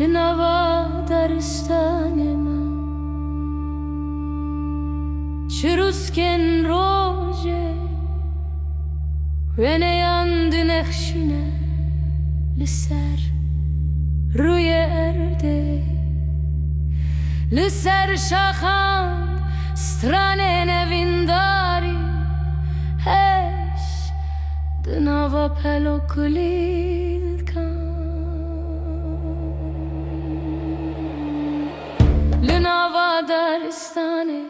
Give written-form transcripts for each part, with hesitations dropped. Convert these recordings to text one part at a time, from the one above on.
لنوا درستان من چروسکن روژه رنیاند نخشینه لسر روی ارده لسر شاخان سترانه نوینداری هش دنوا پلو کلیل کن لنوا درستانه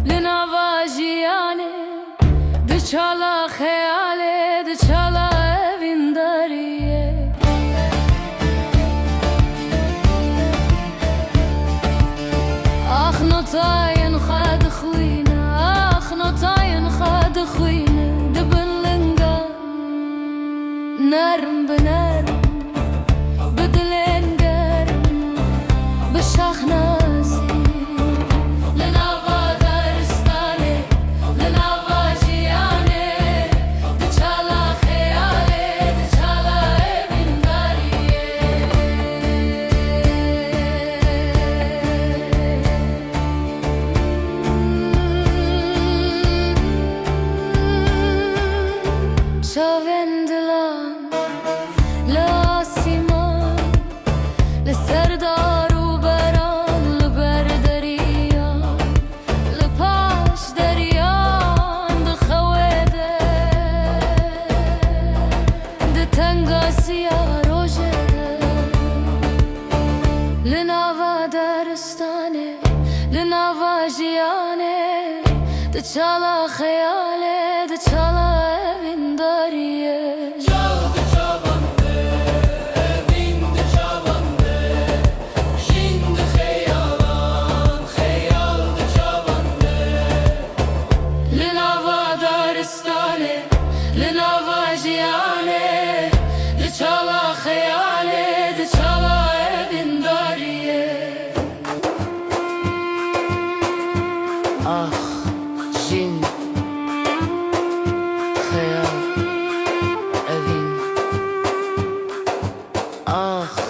لنوا جیانه دچالا خیاله دچالا اوینداریه آخ نوتاین خاد خوینه آخ نوتاین خاد خوینه دبلنگا نرم بنرم بدلن گرم بشاخنا شاوندلان لاسیمان لسردار و بران لبر دریان لپاش دریان دخویده دتنگاسیا روژه لنوا درستانه لنوا جیانه دچالا خیاله دچالا لنوا جیانه دچالا خیاله دچالا اوینداریه آخ جین خیال اوین آخ